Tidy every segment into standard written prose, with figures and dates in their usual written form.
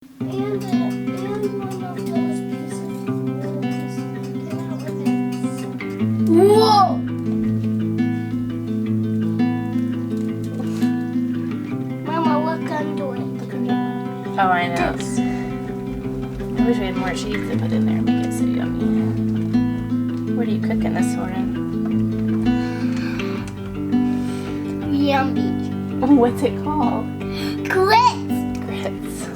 And one of those pieces. Whoa! Mama, look under it. Look under it. Oh, I know. I wish we had more cheese to put in there and make it so yummy. What are you cooking this morning? Yummy. Oh, what's it called? Grits. Grits.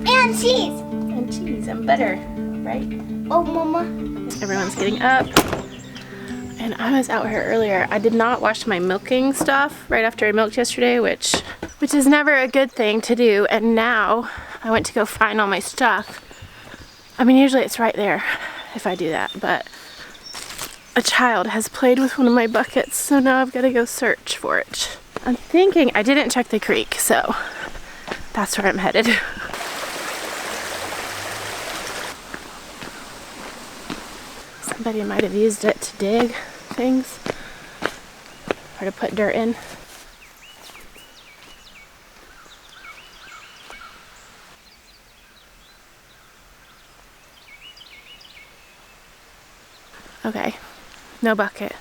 And cheese. And cheese and butter, right? Oh, Mama. Everyone's getting up. And I was out here earlier. I did not wash my milking stuff right after I milked yesterday, which is never a good thing to do. And now I went to go find all my stuff. I mean, usually it's right there if I do that, but a child has played with one of my buckets, so now I've got to go search for it. I'm thinking I didn't check the creek, so that's where I'm headed. Somebody might have used it to dig things or to put dirt in. Okay, no bucket,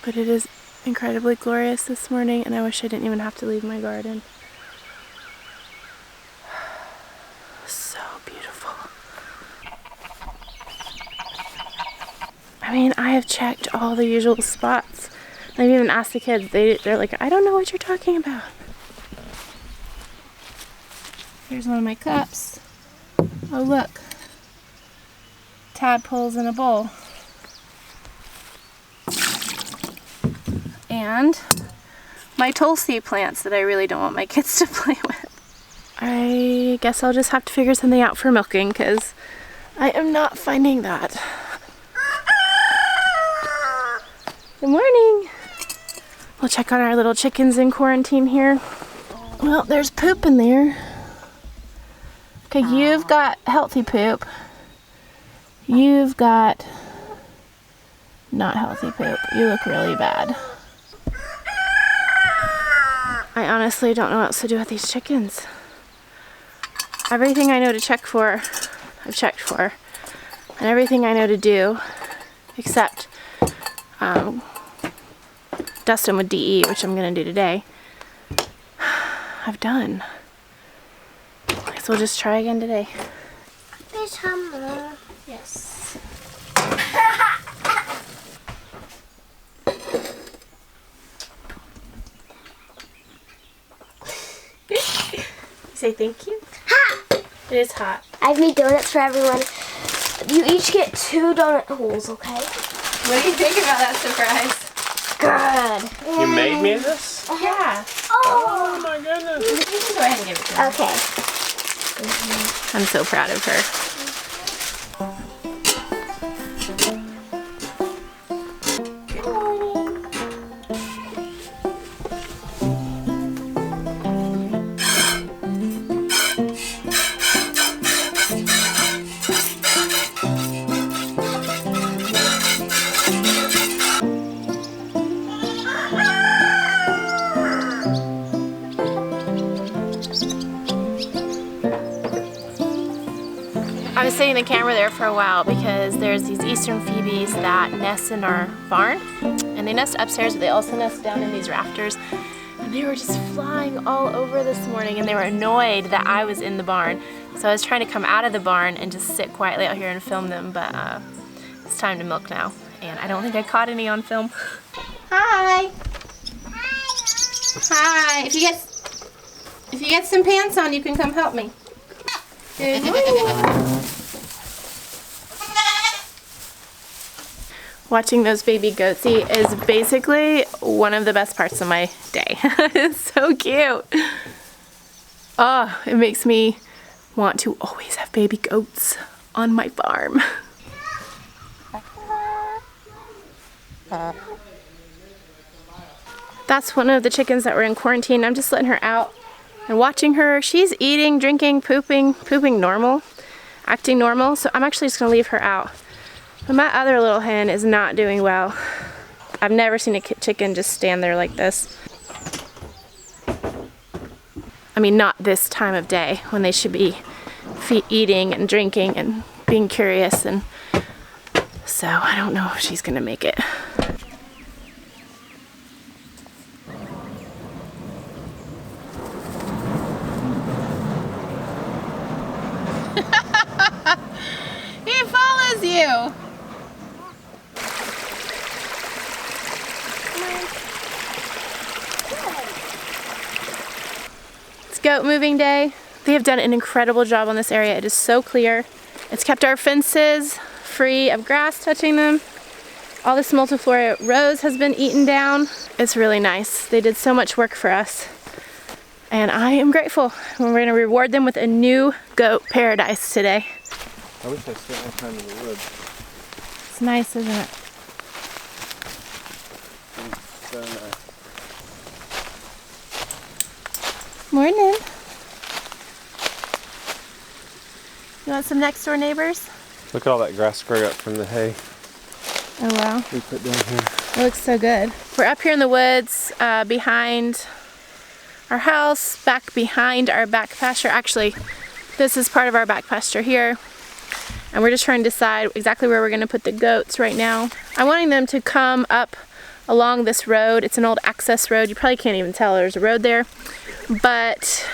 but it is incredibly glorious this morning, and I wish I didn't even have to leave my garden. So beautiful. I mean, I have checked all the usual spots. I've even asked the kids, they're like, I don't know what you're talking about. Here's one of my cups. Oh look, tadpoles in a bowl. And my Tulsi plants that I really don't want my kids to play with. I guess I'll just have to figure something out for milking because I am not finding that. Good morning. We'll check on our little chickens in quarantine here. Well, there's poop in there. Okay, you've got healthy poop. You've got not healthy poop. You look really bad. I honestly don't know what else to do with these chickens. Everything I know to check for, I've checked for. And everything I know to do, except dust them with DE, which I'm going to do today, I've done. Guess we'll just try again today. There's some more. Yes. Say thank you. Hot! It is hot. I've made donuts for everyone. You each get 2 donut holes, okay? What do you think about that surprise? Good. You made me this? Yeah. Oh my goodness. You can go ahead and give it to her. Okay. I'm so proud of her. I was setting the camera there for a while because there's these eastern phoebes that nest in our barn, and they nest upstairs, but they also nest down in these rafters, and they were just flying all over this morning, and they were annoyed that I was in the barn. So I was trying to come out of the barn and just sit quietly out here and film them, but it's time to milk now, and I don't think I caught any on film. Hi! Hi! If you get some pants on, you can come help me. Good morning. Watching those baby goats eat is basically one of the best parts of my day. It's so cute. Oh, it makes me want to always have baby goats on my farm. That's one of the chickens that were in quarantine. I'm just letting her out and watching her. She's eating, drinking, pooping normal, acting normal. So I'm actually just gonna leave her out. But my other little hen is not doing well. I've never seen a chicken just stand there like this. I mean, not this time of day when they should be eating and drinking and being curious, and so I don't know if she's gonna make it. He follows you. It's goat moving day. They have done an incredible job on this area. It is so clear. It's kept our fences free of grass touching them. All this multiflora rose has been eaten down. It's really nice. They did so much work for us, and I am grateful. We're going to reward them with a new goat paradise today. I wish I spent more time in the woods. It's nice, isn't it? It's so nice. Morning. You want some next door neighbors? Look at all that grass sprayed up from the hay Oh wow. we put down here. It looks so good. We're up here in the woods behind our house, back behind our back pasture. Actually, this is part of our back pasture here. And we're just trying to decide exactly where we're going to put the goats right now. I'm wanting them to come up along this road. It's an old access road. You probably can't even tell there's a road there. But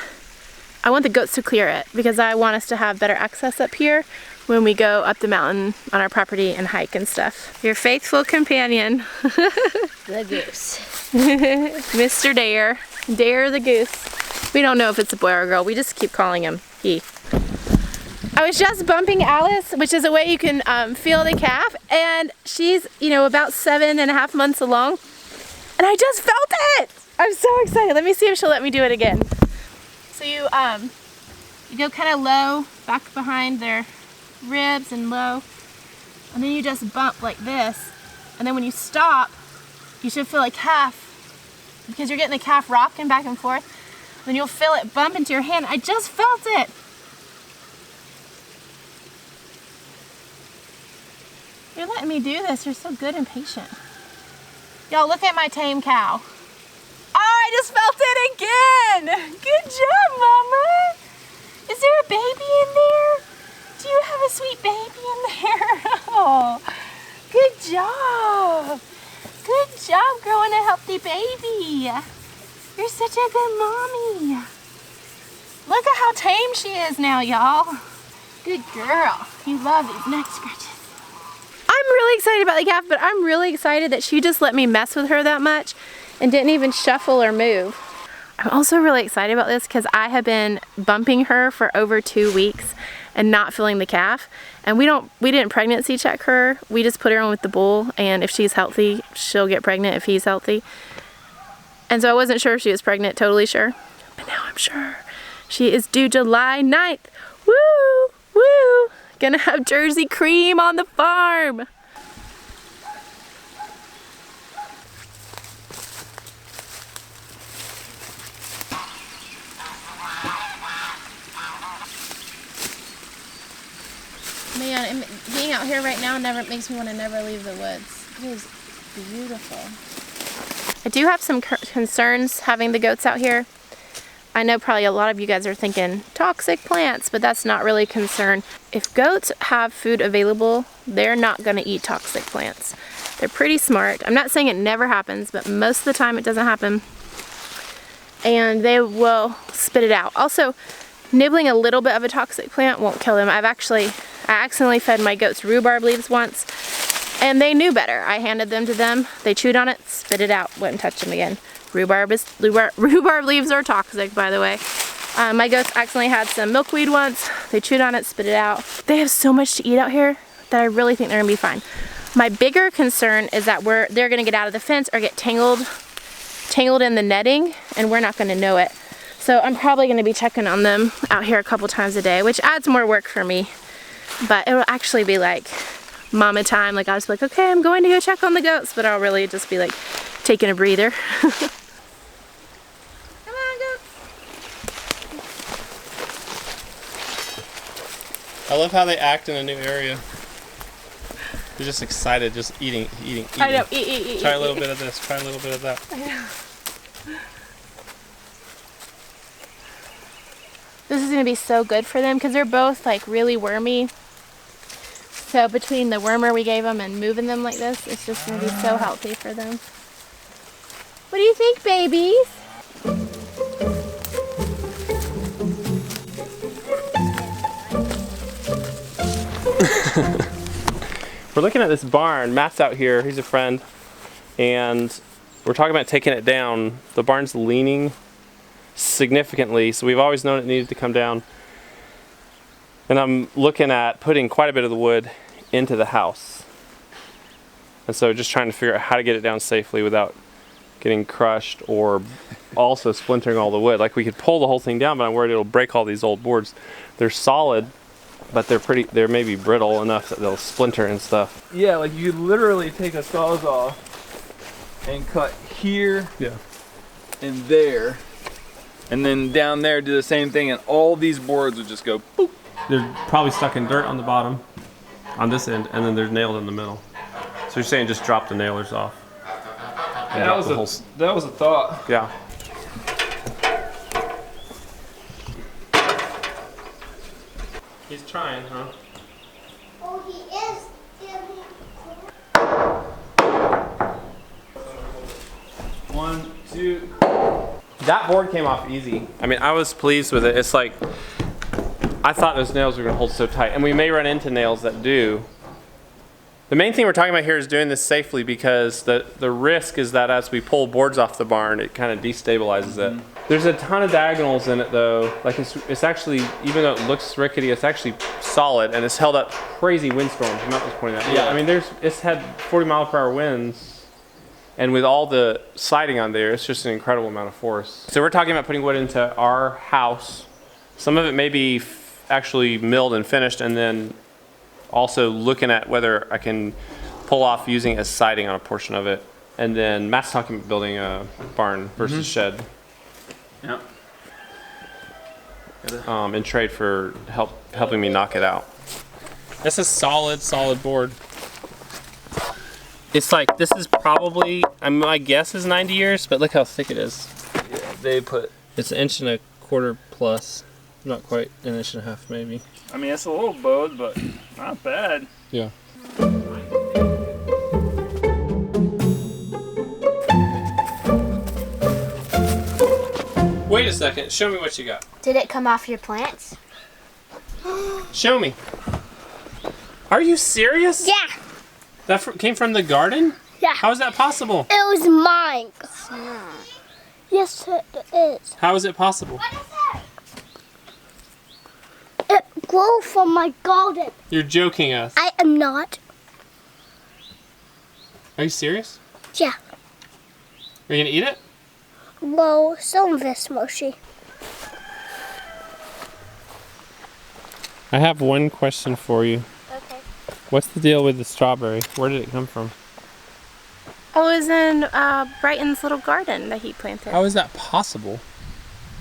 I want the goats to clear it because I want us to have better access up here when we go up the mountain on our property and hike and stuff. Your faithful companion. The goose. Mr. Dare. Dare the goose. We don't know if it's a boy or a girl. We just keep calling him he. I was just bumping Alice, which is a way you can feel the calf, and she's, you know, about 7.5 months along, and I just felt it! I'm so excited. Let me see if she'll let me do it again. So you go kind of low, back behind their ribs and low, and then you just bump like this, and then when you stop, you should feel a calf, because you're getting the calf rocking back and forth, then you'll feel it bump into your hand. I just felt it! You're letting me do this. You're so good and patient. Y'all, look at my tame cow. Oh, I just felt it again! Good job, Mama! Is there a baby in there? Do you have a sweet baby in there? Oh, good job! Good job growing a healthy baby. You're such a good mommy. Look at how tame she is now, y'all. Good girl. You love these neck scratches. I'm really excited about the calf, but I'm really excited that she just let me mess with her that much and didn't even shuffle or move. I'm also really excited about this because I have been bumping her for over 2 weeks and not feeling the calf. And we didn't pregnancy check her. We just put her on with the bull, and if she's healthy, she'll get pregnant if he's healthy. And so I wasn't sure if she was pregnant, totally sure. But now I'm sure. She is due July 9th. Woo! Woo! Gonna have Jersey cream on the farm. Man, being out here right now makes me want to never leave the woods. It is beautiful. I do have some concerns having the goats out here. I know probably a lot of you guys are thinking toxic plants, but that's not really a concern. If goats have food available, they're not going to eat toxic plants. They're pretty smart. I'm not saying it never happens, but most of the time it doesn't happen. And they will spit it out. Also, nibbling a little bit of a toxic plant won't kill them. I accidentally fed my goats rhubarb leaves once, and they knew better. I handed them to them. They chewed on it, spit it out, wouldn't touch them again. Rhubarb leaves are toxic, by the way. My goats accidentally had some milkweed once. They chewed on it, spit it out. They have so much to eat out here that I really think they're gonna be fine. My bigger concern is that they're gonna get out of the fence or get tangled in the netting, and we're not gonna know it. So I'm probably gonna be checking on them out here a couple times a day, which adds more work for me. But it will actually be like mama time. Like I'll just be like, okay, I'm going to go check on the goats, but I'll really just be like taking a breather. Come on, goats. I love how they act in a new area. They're just excited, just eating. I know, eat. Try a little bit of this, try a little bit of that. I know. This is going to be so good for them because they're both like really wormy. So between the wormer we gave them and moving them like this, it's just going to be so healthy for them. What do you think, babies? We're looking at this barn. Matt's out here, he's a friend, and we're talking about taking it down. The barn's leaning significantly, so we've always known it needed to come down. And I'm looking at putting quite a bit of the wood into the house. And so just trying to figure out how to get it down safely without getting crushed or also splintering all the wood. Like we could pull the whole thing down, but I'm worried it'll break all these old boards. They're solid, but they're maybe brittle enough that they'll splinter and stuff. Yeah, like you could literally take a sawzall and cut here and there, and then down there do the same thing, and all these boards would just go boop. They're probably stuck in dirt on the bottom, on this end, and then they're nailed in the middle. So you're saying just drop the nailers off? That was a thought. Yeah. He's trying, huh? Oh, he is. One, two. That board came off easy. I mean, I was pleased with it. It's like, I thought those nails were going to hold so tight. And we may run into nails that do. The main thing we're talking about here is doing this safely because the risk is that as we pull boards off the barn, it kind of destabilizes it. There's a ton of diagonals in it though. Like it's actually, even though it looks rickety, it's actually solid and it's held up crazy windstorms. Matt was pointing out. Yeah, I mean, it's had 40-mile-per-hour winds, and with all the siding on there, it's just an incredible amount of force. So we're talking about putting wood into our house. Some of it may be actually milled and finished, and then also looking at whether I can pull off using it as siding on a portion of it. And then Matt's talking about building a barn versus shed. Yep. In trade for helping me knock it out. That's a solid board. It's like, this is probably, my guess is 90 years, but look how thick it is. Yeah, they put. It's 1.25 inches plus. Not quite 1.5 inches maybe. I mean, it's a little bowed, but not bad. Yeah. Wait a second. Show me what you got. Did it come off your plants? Show me. Are you serious? Yeah. That came from the garden? Yeah. How is that possible? It was mine. It's not. Yes, it is. How is it possible? What is it? It grew from my garden. You're joking us. I am not. Are you serious? Yeah. Are you gonna eat it? Well, some of it's mushy. I have one question for you. Okay. What's the deal with the strawberry? Where did it come from? Oh, it was in Brighton's little garden that he planted. How is that possible?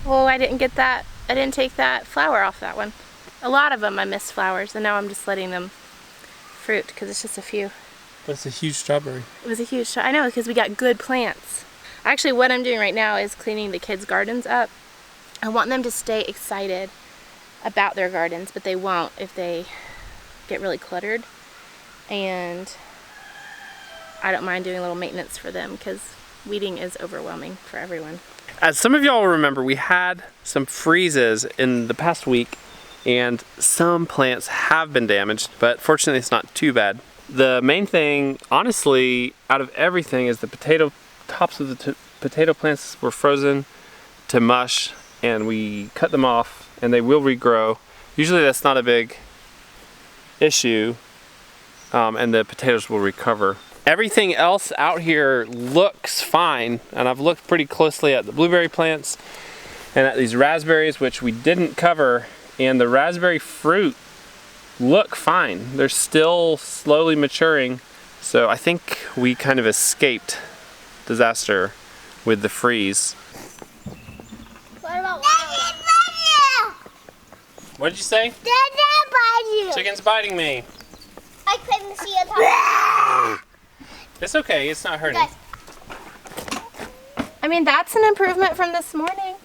Well, I didn't get that. I didn't take that flower off that one. A lot of them I missed flowers, and now I'm just letting them fruit because it's just a few. But it's a huge strawberry. It was a huge, I know, because we got good plants. Actually, what I'm doing right now is cleaning the kids' gardens up. I want them to stay excited about their gardens, but they won't if they get really cluttered. And I don't mind doing a little maintenance for them because weeding is overwhelming for everyone. As some of y'all will remember, we had some freezes in the past week, and some plants have been damaged, but fortunately it's not too bad. The main thing, honestly, out of everything is the tops of the potato plants were frozen to mush, and we cut them off, and they will regrow. Usually that's not a big issue, and the potatoes will recover. Everything else out here looks fine, and I've looked pretty closely at the blueberry plants and at these raspberries, which we didn't cover, and the raspberry fruit look fine. They're still slowly maturing, so I think we kind of escaped disaster with the freeze. What about What did you say? you? Chicken's biting me. I couldn't see it. It's okay, it's not hurting. I mean, that's an improvement from this morning.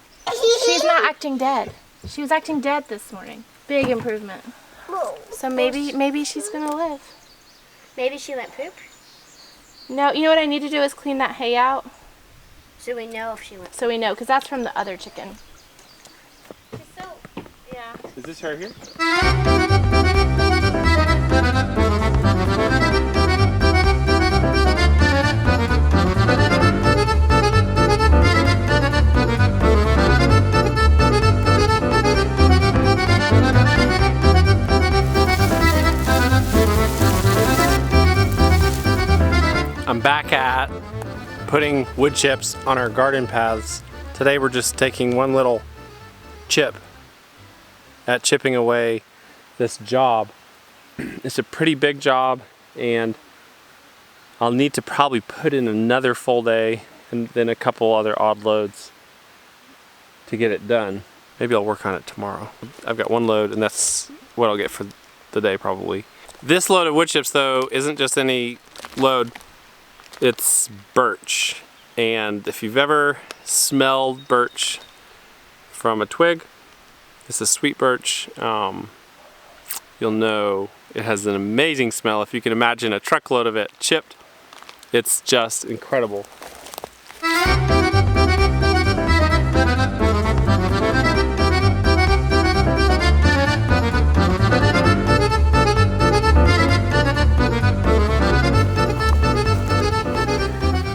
She's not acting dead. She was acting dead this morning. Big improvement. Whoa. So maybe she's gonna live. Maybe she went poop. No, you know what I need to do is clean that hay out. So we know if she went. So we know, because that's from the other chicken. So, yeah. Is this her here? I'm back at putting wood chips on our garden paths. Today we're just taking one little chip at chipping away this job. It's a pretty big job, and I'll need to probably put in another full day and then a couple other odd loads to get it done. Maybe I'll work on it tomorrow. I've got one load, and that's what I'll get for the day probably. This load of wood chips though isn't just any load. It's birch, and if you've ever smelled birch from a twig, this is sweet birch, you'll know it has an amazing smell. If you can imagine a truckload of it chipped, it's just incredible.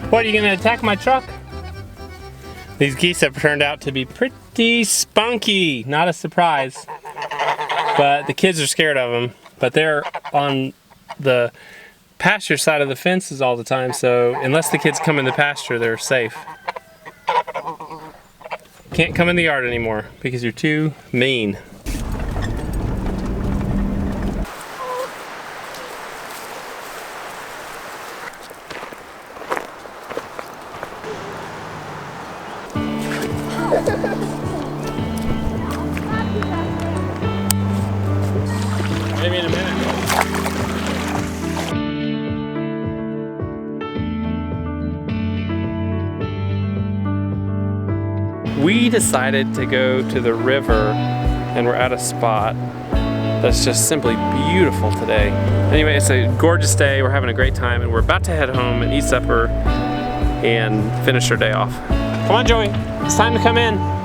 What, are you gonna attack my truck? These geese have turned out to be pretty spunky. Not a surprise. But the kids are scared of them. But they're on the pasture side of the fences all the time, so unless the kids come in the pasture, they're safe. Can't come in the yard anymore because you're too mean. Maybe in a minute. We decided to go to the river, and we're at a spot that's just simply beautiful today. Anyway, it's a gorgeous day. We're having a great time, and we're about to head home and eat supper and finish our day off. Come on, Joey. It's time to come in.